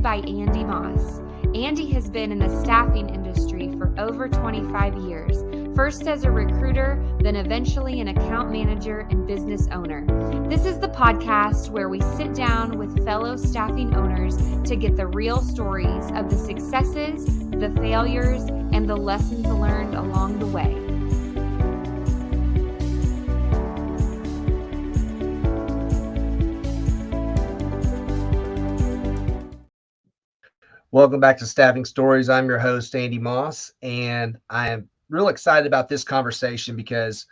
hosted by Andy Moss. Andy has been in the staffing industry for over 25 years, first as a recruiter, then eventually an account manager and business owner. This is the podcast where we sit down with fellow staffing owners to get the real stories of the successes, the failures, and the lessons learned along the way. Welcome back to Staffing Stories. I'm your host, Andy Moss, and I am real excited about this conversation because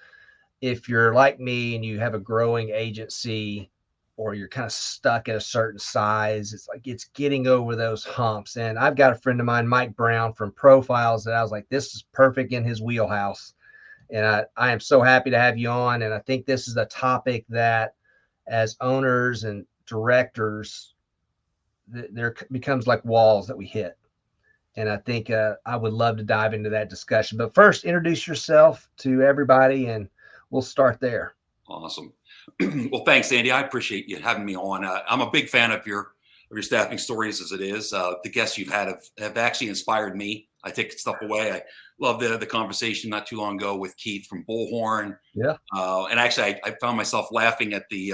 if you're like me and you have a growing agency or you're kind of stuck at a certain size, it's getting over those humps. And I've got a friend of mine, Mike Brown from Profiles, that I was like, this is perfect in his wheelhouse. And I am so happy to have you on. And I think this is a topic that as owners and directors, there becomes like walls that we hit. And I think I would love to dive into that discussion. But first, introduce yourself to everybody and we'll start there. Awesome. Well, thanks, Andy. I appreciate you having me on. I'm a big fan of your staffing stories as it is. The guests you've had have actually inspired me. I take stuff away. I love the conversation not too long ago with Keith from Bullhorn. Yeah. And actually, I found myself laughing at the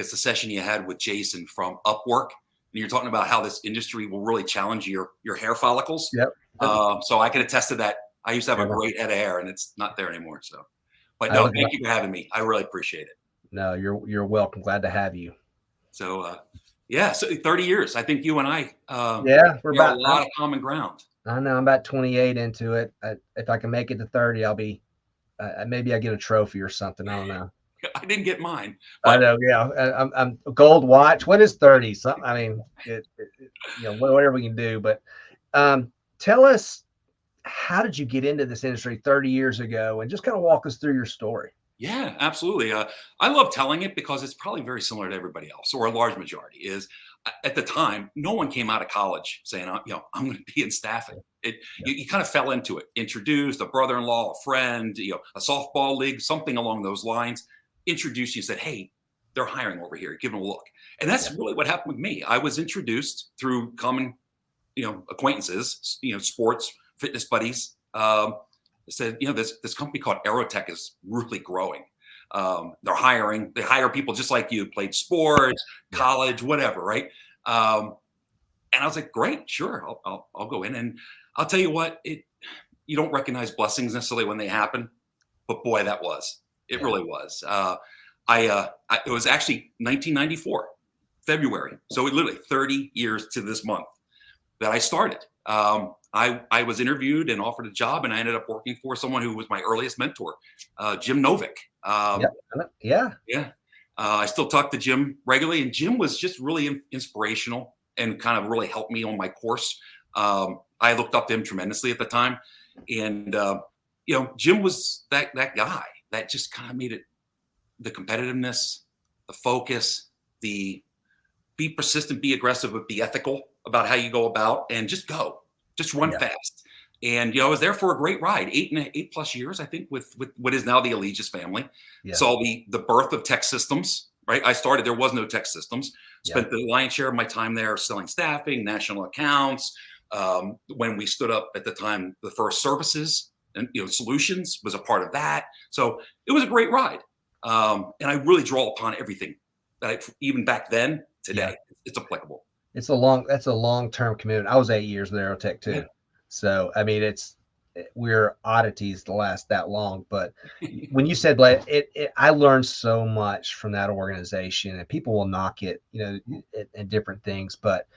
session you had with Jason from Upwork. And you're talking about how this industry will really challenge your hair follicles. Yep. So I can attest to that. I used to have a great head of hair, and it's not there anymore. So, but no, thank you for having me. I really appreciate it. No, you're welcome. Glad to have you. So, so 30 years. I think you and I, we're about a lot of common ground. I know. I'm about 28 into it. If I can make it to 30, I'll be. Maybe I get a trophy or something. I don't know. I didn't get mine. I know. Yeah, I'm a gold watch. What is 30? Something. I mean, whatever we can do. But tell us, how did you get into this industry 30 years ago, and just kind of walk us through your story. Yeah, absolutely. I love telling it because it's probably very similar to everybody else, or a large majority is. At the time, no one came out of college saying, I'm going to be in staffing. You kind of fell into it, introduced a brother-in-law, a friend, a softball league, something along those lines. Introduced you and said, hey, they're hiring over here. Give them a look. And that's really what happened with me. I was introduced through common, acquaintances, sports, fitness buddies. Said, this company called Aerotech is really growing. They're hiring. They hire people just like you, played sports, college, whatever, right? And I was like, great, sure, I'll go in. And I'll tell you what, you don't recognize blessings necessarily when they happen, but boy, that was. It really was. It was actually 1994, February. So it literally 30 years to this month that I started. I was interviewed and offered a job, and I ended up working for someone who was my earliest mentor, Jim Novick. I still talk to Jim regularly, and Jim was just really inspirational and kind of really helped me on my course. I looked up to him tremendously at the time, and Jim was that guy that just kind of made it, the competitiveness, the focus, the be persistent, be aggressive, but be ethical about how you go about, and just run fast. And I was there for a great ride, 8+ years, I think, with what is now the Allegis family. Saw the birth of tech systems. Right, there was no tech systems. Spent the lion's share of my time there selling staffing, national accounts. When we stood up at the time, the first services and solutions was a part of that. So it was a great ride, and I really draw upon everything that even back then. Today, it's applicable. That's a long-term commitment. I was 8 years with Aerotech too. So, I mean, we're oddities to last that long, but when you said, I learned so much from that organization, and people will knock it, and different things, but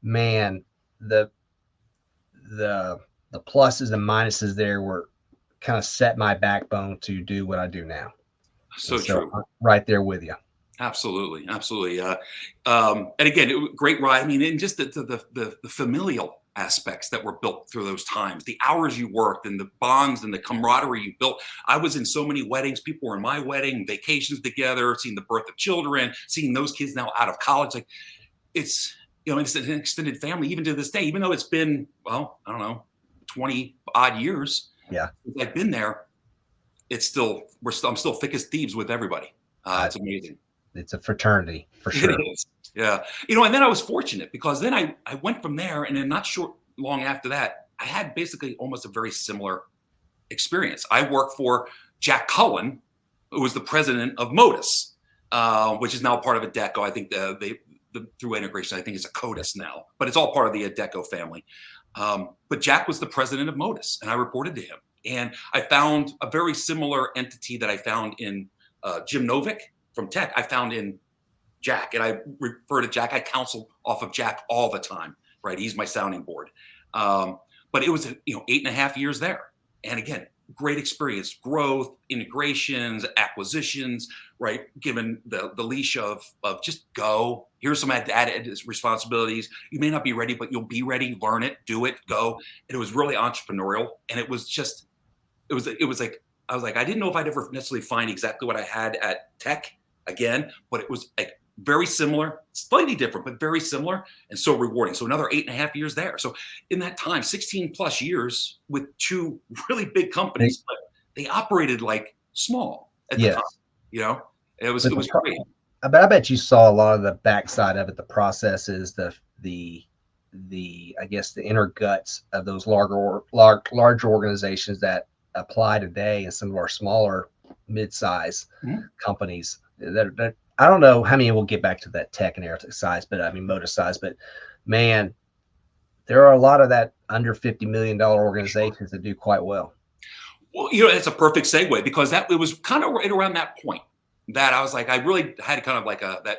man, the pluses and minuses there were kind of set my backbone to do what I do now. So true. I'm right there with you. Absolutely. And again, great ride. I mean, and just the familial aspects that were built through those times, the hours you worked and the bonds and the camaraderie you built. I was in so many weddings. People were in my wedding, vacations together, seeing the birth of children, seeing those kids now out of college. Like it's an extended family, even to this day, even though it's been, 20 odd years. Since I've been there. I'm still thick as thieves with everybody. It's amazing. It's a fraternity for sure. Yeah. And then I was fortunate because then I went from there, and then not long after that, I had basically almost a very similar experience. I worked for Jack Cullen, who was the president of Modus, which is now part of Adecco. I think through integration, I think it's a Codis now, but it's all part of the Adecco family. But Jack was the president of Modus, and I reported to him. And I found a very similar entity that I found in Jim Novick from Tech. I found in Jack, and I refer to Jack. I counsel off of Jack all the time, right? He's my sounding board. But it was 8.5 years there, and again, great experience, growth, integrations, acquisitions, right? Given the leash of just go. Here's some added responsibilities. You may not be ready, but you'll be ready. Learn it, do it, go. And it was really entrepreneurial, and it was like I was like, I didn't know if I'd ever necessarily find exactly what I had at Tech again, but it was like very similar, slightly different, but very similar and so rewarding. So another 8.5 years there. So in that time, 16 plus years with two really big companies, but they operated like small at the time. It was great. But I bet you saw a lot of the backside of it, the processes, the I guess the inner guts of those large organizations that apply today in some of our smaller mid-size companies that I don't know how many will get back to that Tech and Aerotech size, but I mean Modus size, but man, there are a lot of that under $50 million organizations that do quite well. Well, it's a perfect segue because it was kind of right around that point that I was like, I really had kind of like that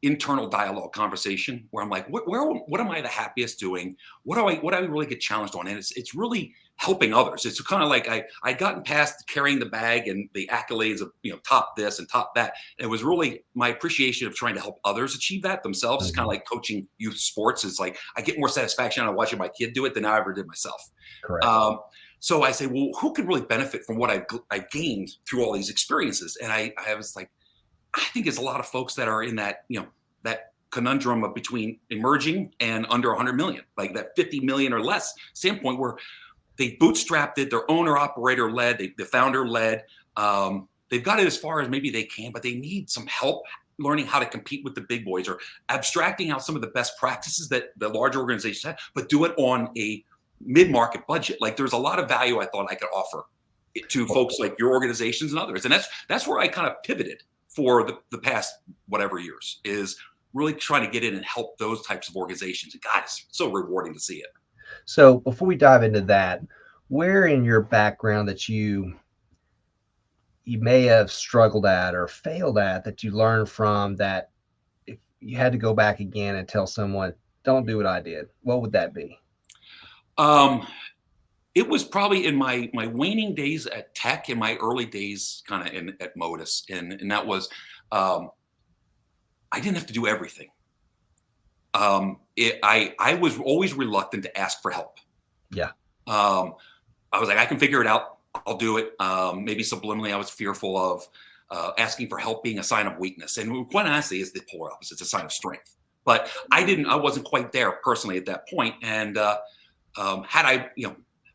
internal dialogue conversation where I'm like, what am I the happiest doing? What do I really get challenged on? And it's really helping others. It's kind of like I'd gotten past carrying the bag and the accolades of, top this and top that. And it was really my appreciation of trying to help others achieve that themselves. It's kind of like coaching youth sports. It's like, I get more satisfaction out of watching my kid do it than I ever did myself. Correct. So I say, well, who could really benefit from what I've gained through all these experiences? And I was like, I think it's a lot of folks that are in that, that conundrum of between emerging and under 100 million, like that 50 million or less standpoint where they bootstrapped it, their owner operator led, the founder led. They've got it as far as maybe they can, but they need some help learning how to compete with the big boys or abstracting out some of the best practices that the large organizations have, but do it on a mid-market budget. Like there's a lot of value I thought I could offer to folks like your organizations and others. And that's where I kind of pivoted for the past whatever years, is really trying to get in and help those types of organizations. And God, it's so rewarding to see it. So before we dive into that, where in your background that you may have struggled at or failed at that you learned from, that if you had to go back again and tell someone, don't do what I did, what would that be? It was probably in my waning days at Tech, in my early days kind of at Modus. And that was, I didn't have to do everything. I was always reluctant to ask for help. Yeah. I was like, I can figure it out. I'll do it. Maybe subliminally, I was fearful of asking for help being a sign of weakness. And quite honestly, it's the polar opposite. It's a sign of strength. But I wasn't quite there personally at that point. And had I,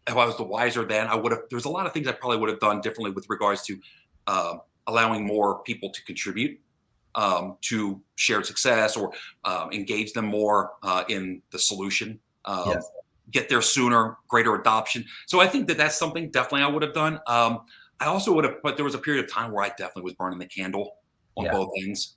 if I was the wiser then, there's a lot of things I probably would have done differently with regards to allowing more people to contribute to shared success, or engage them more in the solution, Yes. Get there sooner, greater adoption. So I think that's something definitely I would have done. I also would have, but there was a period of time where I definitely was burning the candle on both ends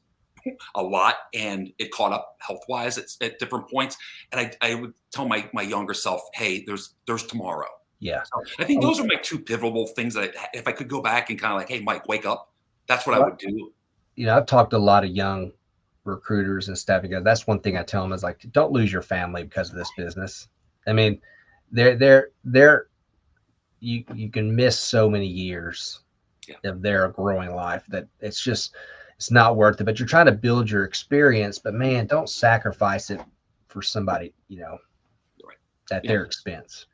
a lot, and it caught up health-wise at different points. And I would tell my younger self, hey, there's tomorrow. Yeah. So I think those are my two pivotal things that if I could go back and kind of like, hey, Mike, wake up, that's what I would do. I've talked to a lot of young recruiters and staff together. That's one thing I tell them is like, don't lose your family because of this business. I mean, you can miss so many years of their growing life that it's not worth it. But you're trying to build your experience, but man, don't sacrifice it for somebody, at their expense.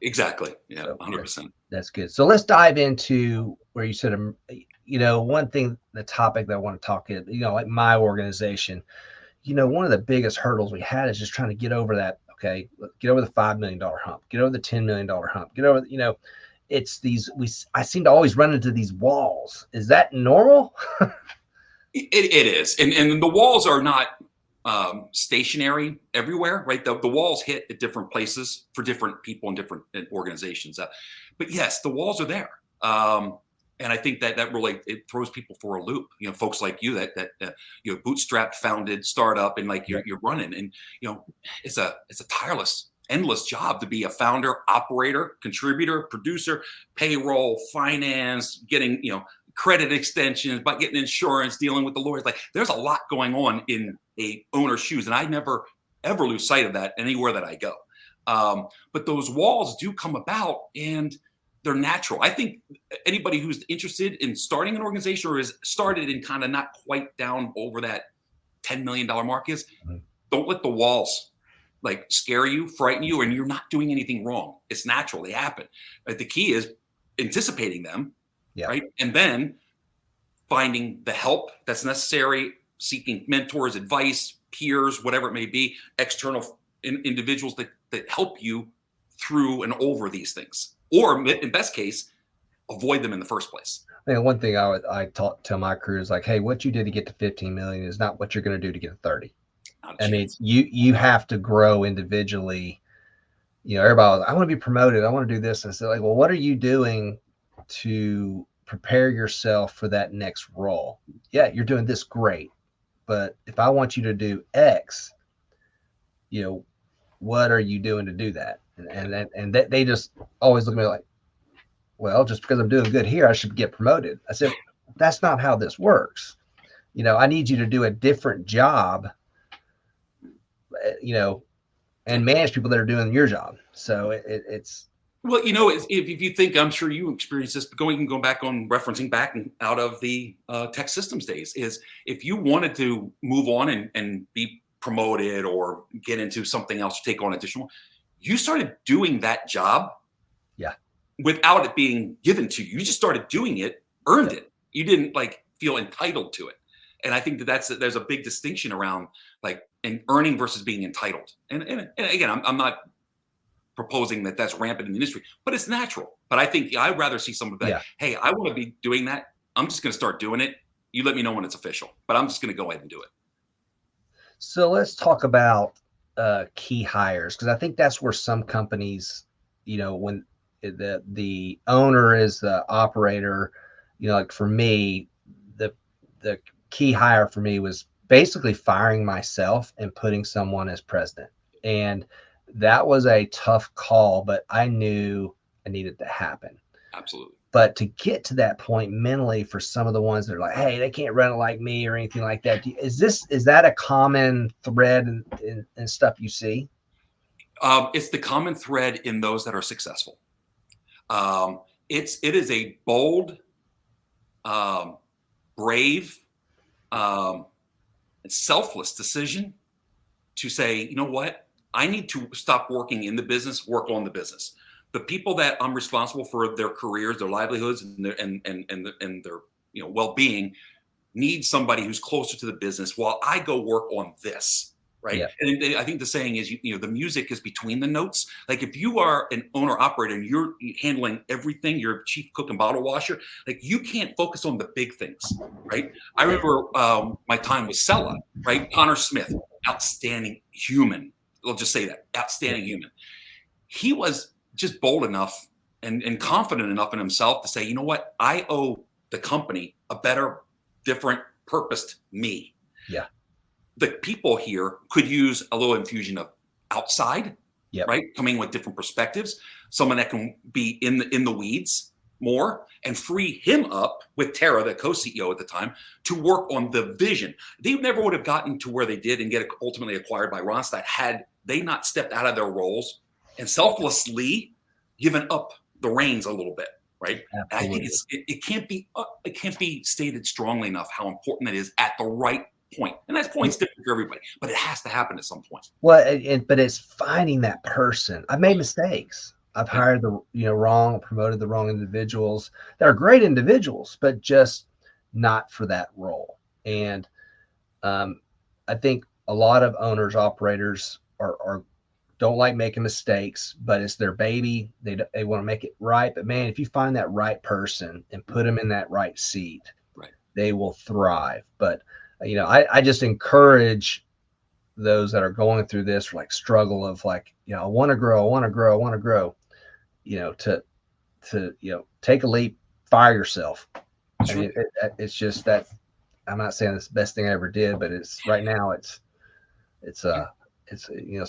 Exactly. Yeah, So, 100%. That's good. So let's dive into where you said, one thing, the topic that I want to talk is, like my organization, one of the biggest hurdles we had is just trying to get over that. Okay, get over the $5 million hump, get over the $10 million hump, get over, it's I seem to always run into these walls. Is that normal? It is. And the walls are not stationary everywhere, right? The walls hit at different places for different people and different organizations. But yes, the walls are there. And I think that really, it throws people for a loop. You know, folks like you that you know, bootstrapped, founded startup, and like you're running, and you know, it's a tireless, endless job to be a founder, operator, contributor, producer, payroll, finance, getting, you know, credit extensions, by getting insurance, dealing with the lawyers. Like, there's a lot going on in a owner's shoes, and I never ever lose sight of that anywhere that I go. But those walls do come about, and they're natural. I think anybody who's interested in starting an organization or has started and kind of not quite down over that $10 million mark is, don't let the walls like scare you, frighten you, and you're not doing anything wrong. It's natural. They happen. But the key is anticipating them, right? And then finding the help that's necessary, seeking mentors, advice, peers, whatever it may be, external individuals that help you through and over these things. Or in best case, avoid them in the first place. Man, one thing I tell my crew is like, hey, what you did to get to 15 million is not what you're going to do to get to 30. I mean, you have to grow individually. You know, everybody, I want to be promoted. I want to do this. And I said, like, well, what are you doing to prepare yourself for that next role? Yeah, you're doing this great. But if I want you to do X, you know, what are you doing to do that? And that they just always look at me like, well, just because I'm doing good here, I should get promoted. I said, that's not how this works. You know, I need you to do a different job, you know, and manage people that are doing your job. So it's. Well, you know, if you think, I'm sure you experienced this, but going back on referencing back out of the tech systems days, is if you wanted to move on and be promoted or get into something else, take on additional, you started doing that job without it being given to you. You just started doing it, earned it. You didn't like feel entitled to it. And I think there's a big distinction around like in earning versus being entitled. And again, I'm not proposing that that's rampant in the industry, but it's natural. But I think I'd rather see someone like, hey, I want to be doing that. I'm just going to start doing it. You let me know when it's official, but I'm just going to go ahead and do it. So let's talk about key hires, because I think that's where some companies, you know, when the owner is the operator, you know, like for me, the key hire for me was basically firing myself and putting someone as president. And that was a tough call, but I knew it needed to happen. Absolutely. But to get to that point mentally, for some of the ones that are like, hey, they can't run it like me or anything like that, is that a common thread in stuff you see? It's the common thread in those that are successful. It is a bold, brave, and selfless decision to say, you know what, I need to stop working in the business, work on the business. The people that I'm responsible for their careers, their livelihoods, and their you know, well-being need somebody who's closer to the business while I go work on this. Right. And I think the saying is, you know, the music is between the notes. Like if you are an owner operator and you're handling everything, you're chief cook and bottle washer, like you can't focus on the big things. Right. I remember my time with Sella, right? Connor Smith, outstanding human. I'll just say that, outstanding human. He was just bold enough and confident enough in himself to say, you know what, I owe the company a better, different, purposed me. Yeah. The people here could use a little infusion of outside, right? Coming with different perspectives, someone that can be in the weeds more and free him up with Tara, the co-CEO at the time, to work on the vision. They never would have gotten to where they did and get ultimately acquired by Ronstadt had they not stepped out of their roles and selflessly given up the reins a little bit, right? I think it can't be stated strongly enough how important it is at the right point. And that point's different for everybody, but it has to happen at some point. Well, but it's finding that person. I've made mistakes. I've hired promoted the wrong individuals. They're great individuals, but just not for that role. And I think a lot of owners, operators are don't like making mistakes, but it's their baby. They want to make it right. But man, if you find that right person and put them in that right seat, they will thrive. But you know, I just encourage those that are going through this like struggle of like, I want to grow, I want to grow, I want to grow, to take a leap, fire yourself. I mean, it's just that I'm not saying it's the best thing I ever did, but it's right now it's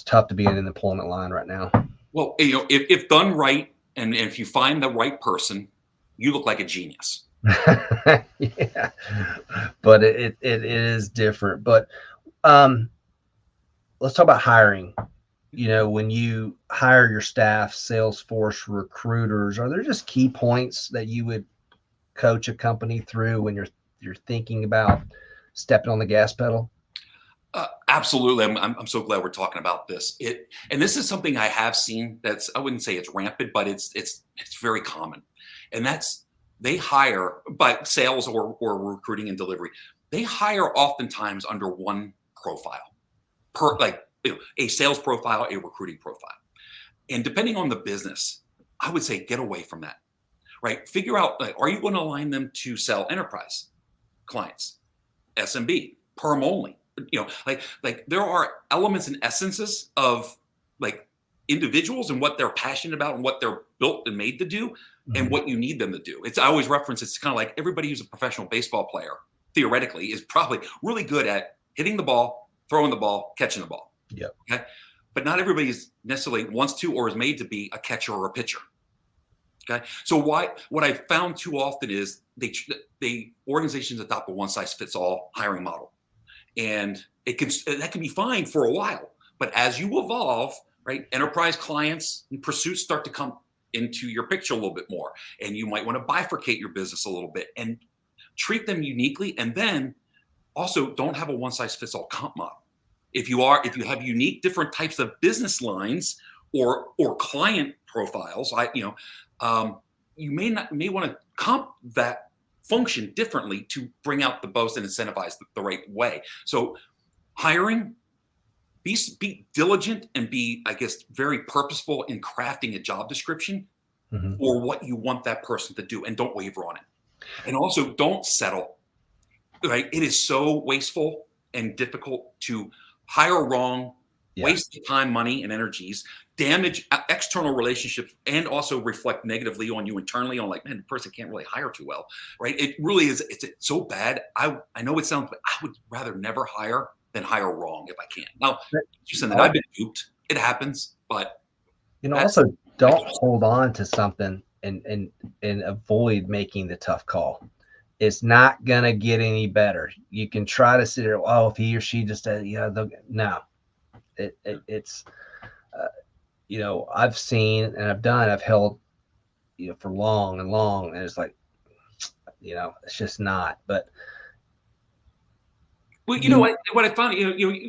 tough to be in an employment line right now. Well, if done right, and if you find the right person, you look like a genius. Yeah, but it is different. But let's talk about hiring. When you hire your staff, sales force, recruiters, are there just key points that you would coach a company through when you're thinking about stepping on the gas pedal? Absolutely. I'm so glad we're talking about this. And this is something I have seen I wouldn't say it's rampant, but it's very common. And that's they hire by sales or recruiting and delivery. They hire oftentimes under one profile a sales profile, a recruiting profile. And depending on the business, I would say get away from that, right? Figure out, are you going to align them to sell enterprise clients, SMB, perm only? Like there are elements and essences of like individuals and what they're passionate about and what they're built and made to do and what you need them to do. I always reference, it's kind of like everybody who's a professional baseball player, theoretically, is probably really good at hitting the ball, throwing the ball, catching the ball. Yeah. Okay. But not everybody is necessarily wants to or is made to be a catcher or a pitcher. Okay. So what I found too often is they organizations adopt a one size fits all hiring model. And that can be fine for a while, but as you evolve, right, enterprise clients and pursuits start to come into your picture a little bit more, and you might want to bifurcate your business a little bit and treat them uniquely. And then also don't have a one size fits all comp model. If you have unique different types of business lines or client profiles, you may want to comp that function differently to bring out the most and incentivize the right way. So hiring, be diligent and be, I guess, very purposeful in crafting a job description or what you want that person to do, and don't waver on it. And also don't settle, right? It is so wasteful and difficult to hire wrong, waste time, money, and energies, damage external relationships, and also reflect negatively on you internally on like, man, the person can't really hire too well, right? It really is. It's so bad. I know it sounds, but I would rather never hire than hire wrong if I can. Now, you said that I've been duped. It happens, but also don't hold on to something and avoid making the tough call. It's not gonna get any better. You can try to sit there. Oh, if he or she just no. It's I've seen and I've held for long, and it's like it's just not. But well, what I found,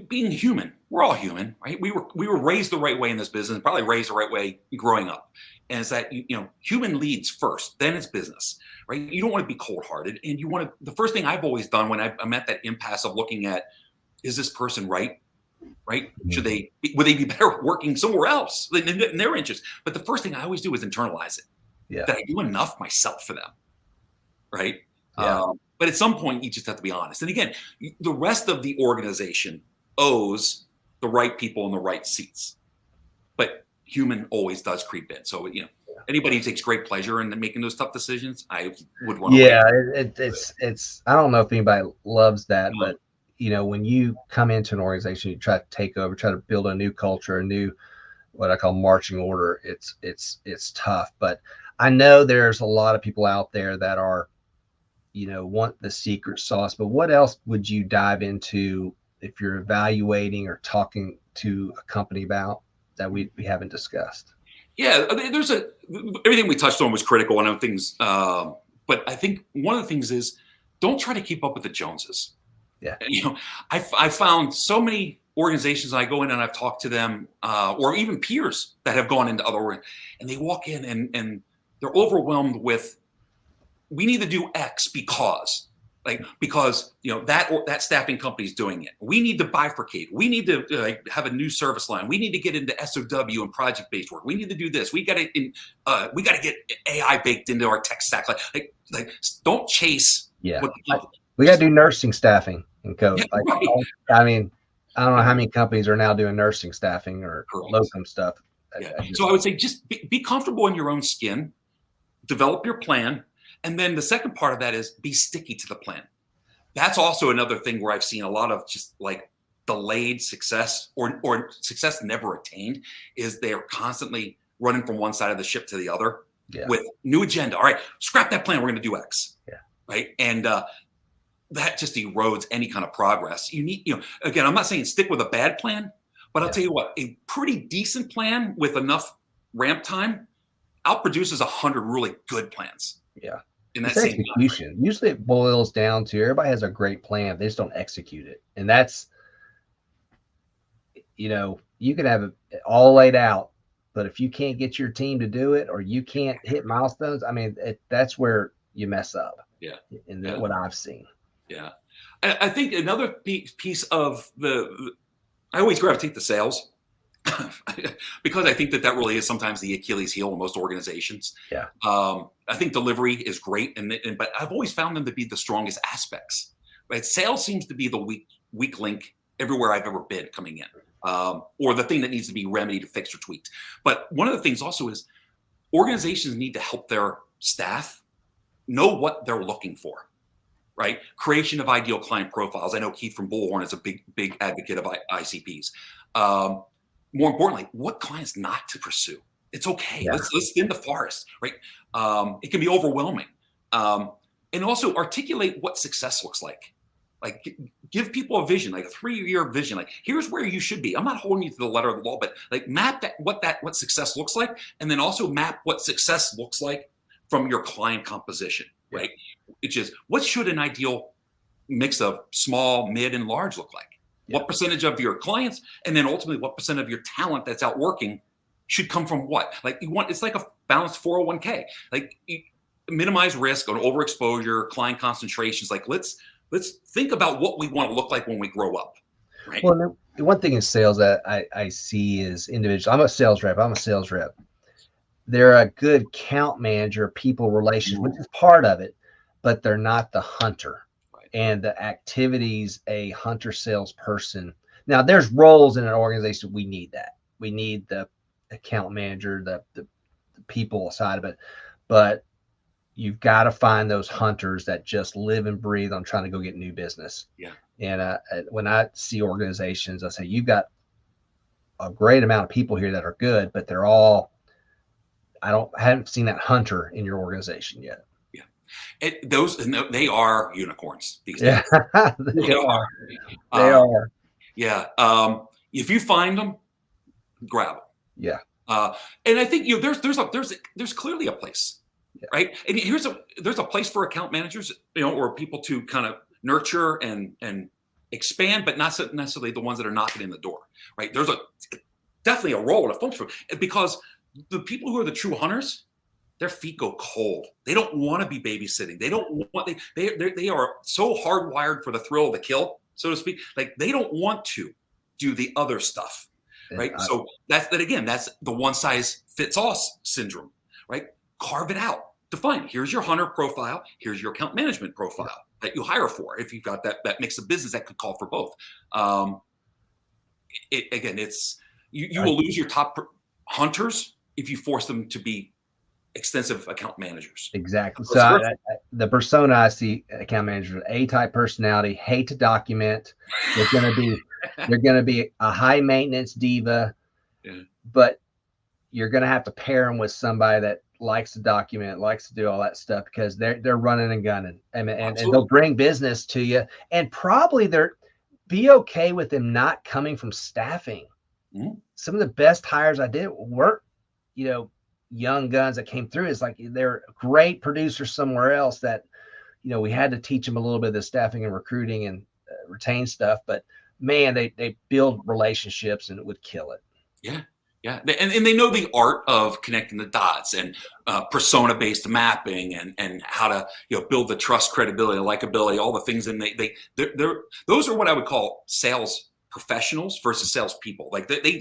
being human, we're all human, right? We were raised the right way in this business, probably raised the right way growing up. And it's that human leads first, then it's business, right? You don't want to be cold-hearted, and the first thing I've always done when I'm at that impasse of looking at, is this person right? Would they be better working somewhere else in their interest? But the first thing I always do is internalize it. Yeah. That I do enough myself for them, right? Yeah. But at some point, you just have to be honest. And again, the rest of the organization owes the right people in the right seats. But human always does creep in. So anybody who takes great pleasure in making those tough decisions, I would want to. Yeah, it's. I don't know if anybody loves that, but when you come into an organization, you try to take over, try to build a new culture, a new what I call marching order. It's tough, but I know there's a lot of people out there that are, want the secret sauce. But what else would you dive into if you're evaluating or talking to a company about that we haven't discussed? Yeah, everything we touched on was critical and other things. But I think one of the things is don't try to keep up with the Joneses. Yeah. I found so many organizations, I go in and I've talked to them, or even peers that have gone into other, and they walk in and they're overwhelmed with, we need to do X because that staffing company is doing it. We need to bifurcate. We need to have a new service line. We need to get into SOW and project-based work. We need to do this. We got to get AI baked into our tech stack. Like don't chase. Yeah. What we got to do nursing staffing and code. Yeah, right. I mean, I don't know how many companies are now doing nursing staffing or Correct. locum stuff. Yeah. So I would say just be comfortable in your own skin, develop your plan. And then the second part of that is be sticky to the plan. That's also another thing where I've seen a lot of just like delayed success or success never attained is they are constantly running from one side of the ship to the other with new agenda. All right, scrap that plan. We're going to do X. Yeah. Right. And that just erodes any kind of progress. You need, again, I'm not saying stick with a bad plan, but I'll tell you what, a pretty decent plan with enough ramp time outproduces 100 really good plans. Yeah. In that it's same execution. Usually it boils down to everybody has a great plan. They just don't execute it. And that's, you can have it all laid out, but if you can't get your team to do it or you can't hit milestones, I mean, that's where you mess up. Yeah. And what I've seen. Yeah. I think another piece of I always gravitate to sales because I think that really is sometimes the Achilles heel in most organizations. Yeah. I think delivery is great, but I've always found them to be the strongest aspects. Right? Sales seems to be the weak link everywhere I've ever been coming in, or the thing that needs to be remedied, fixed, or tweaked. But one of the things also is organizations need to help their staff know what they're looking for. Right? Creation of ideal client profiles. I know Keith from Bullhorn is a big advocate of ICPs. More importantly, what clients not to pursue. It's okay. Yeah. Let's thin the forest, right? It can be overwhelming. And also articulate what success looks like. Like give people a vision, like a 3-year vision. Like here's where you should be. I'm not holding you to the letter of the law, but like map what success looks like, and then also map what success looks like from your client composition, right? Which is what should an ideal mix of small, mid, and large look like? Yeah. What percentage of your clients, and then ultimately what percent of your talent that's out working should come from what? Like it's like a balanced 401k. Like minimize risk on overexposure, client concentrations. Like let's think about what we want to look like when we grow up. Right. Well, the one thing in sales that I see is individuals. I'm a sales rep. They're a good account manager, people relations, which is part of it, but they're not the hunter. Right. And the activities a hunter salesperson. Now, there's roles in an organization. We need that. We need the account manager, the people side of it. But you've got to find those hunters that just live and breathe on trying to go get new business. Yeah. And when I see organizations, I say, you've got a great amount of people here that are good, but they're all, I haven't seen that hunter in your organization yet. Yeah. They are unicorns these days. Yeah, they are. They are. Yeah. If you find them, grab them. Yeah. And I think there's clearly a place. Yeah. Right. And there's a place for account managers, or people to kind of nurture and expand, but not necessarily the ones that are knocking in the door. Right. There's definitely a role and a function because the people who are the true hunters, their feet go cold. They don't want to be babysitting. They don't want, they are so hardwired for the thrill of the kill, so to speak. Like they don't want to do the other stuff. Right. So that's the one size fits all syndrome. Right. Carve it out. Define. Here's your hunter profile. Here's your account management profile that you hire for. If you've got that mix of business that could call for both. You will lose your top hunters if you force them to be extensive account managers. Exactly. So the persona I see account managers, A-type personality, hate to document. They're going to be a high maintenance diva, but you're going to have to pair them with somebody that likes to document, likes to do all that stuff because they're running and gunning and they'll bring business to you, and probably be okay with them not coming from staffing. Mm-hmm. Some of the best hires I did weren't, young guns that came through. It's like they're great producers somewhere else that, we had to teach them a little bit of the staffing and recruiting and retain stuff, but man, they build relationships and it would kill it. Yeah. Yeah, and they know the art of connecting the dots and persona-based mapping and how to build the trust, credibility, likability, all the things. And they're those are what I would call sales professionals versus salespeople. Like they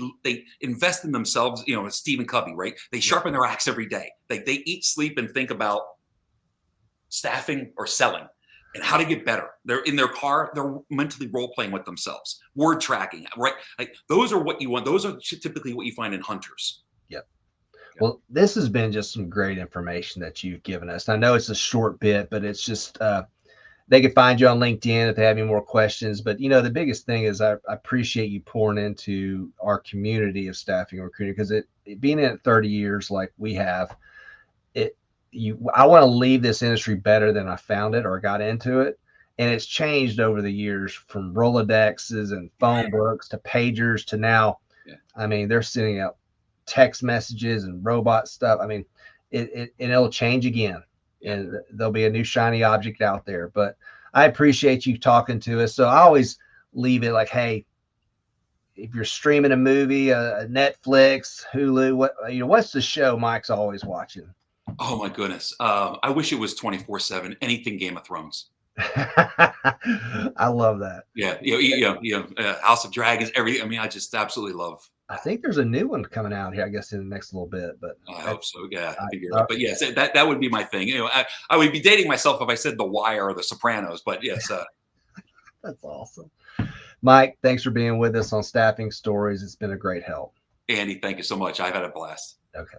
invest in themselves. Stephen Covey, right? They sharpen their axe every day. Like they eat, sleep, and think about staffing or selling. and how to get better. They're in their car, they're mentally role-playing with themselves, word tracking, right? Like those are what you want. Those are typically what you find in hunters. Yep. Well, this has been just some great information that you've given us. I know it's a short bit, but it's just, they can find you on LinkedIn if they have any more questions. But, the biggest thing is I appreciate you pouring into our community of staffing and recruiting, because it being in it 30 years like we have, I want to leave this industry better than I found it or got into it. And it's changed over the years from Rolodexes and phone books to pagers to now. Yeah. I mean, they're sending out text messages and robot stuff. I mean, it'll change again, and there'll be a new shiny object out there. But I appreciate you talking to us. So I always leave it like, hey, if you're streaming a movie, a Netflix, Hulu, what's the show Mike's always watching? Oh my goodness. I wish it was 24/7, anything Game of Thrones. I love that. Yeah. House of Dragons, everything. I mean, I just absolutely love. I think there's a new one coming out here, I guess, in the next little bit, but I hope so. Yeah. But yes, that would be my thing. I would be dating myself if I said The Wire or The Sopranos, but yes. That's awesome. Mike, thanks for being with us on Staffing Stories. It's been a great help. Andy, thank you so much. I've had a blast. Okay.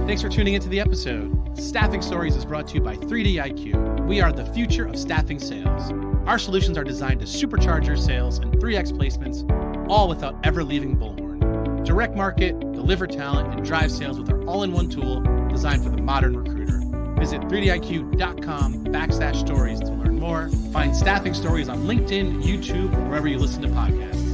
Thanks for tuning into the episode. Staffing Stories is brought to you by 3D-IQ. We are the future of staffing sales. Our solutions are designed to supercharge your sales and 3x placements, all without ever leaving Bullhorn. Direct market, deliver talent, and drive sales with our all-in-one tool designed for the modern recruiter. Visit 3diq.com/stories to learn more. Find Staffing Stories on LinkedIn, YouTube, or wherever you listen to podcasts.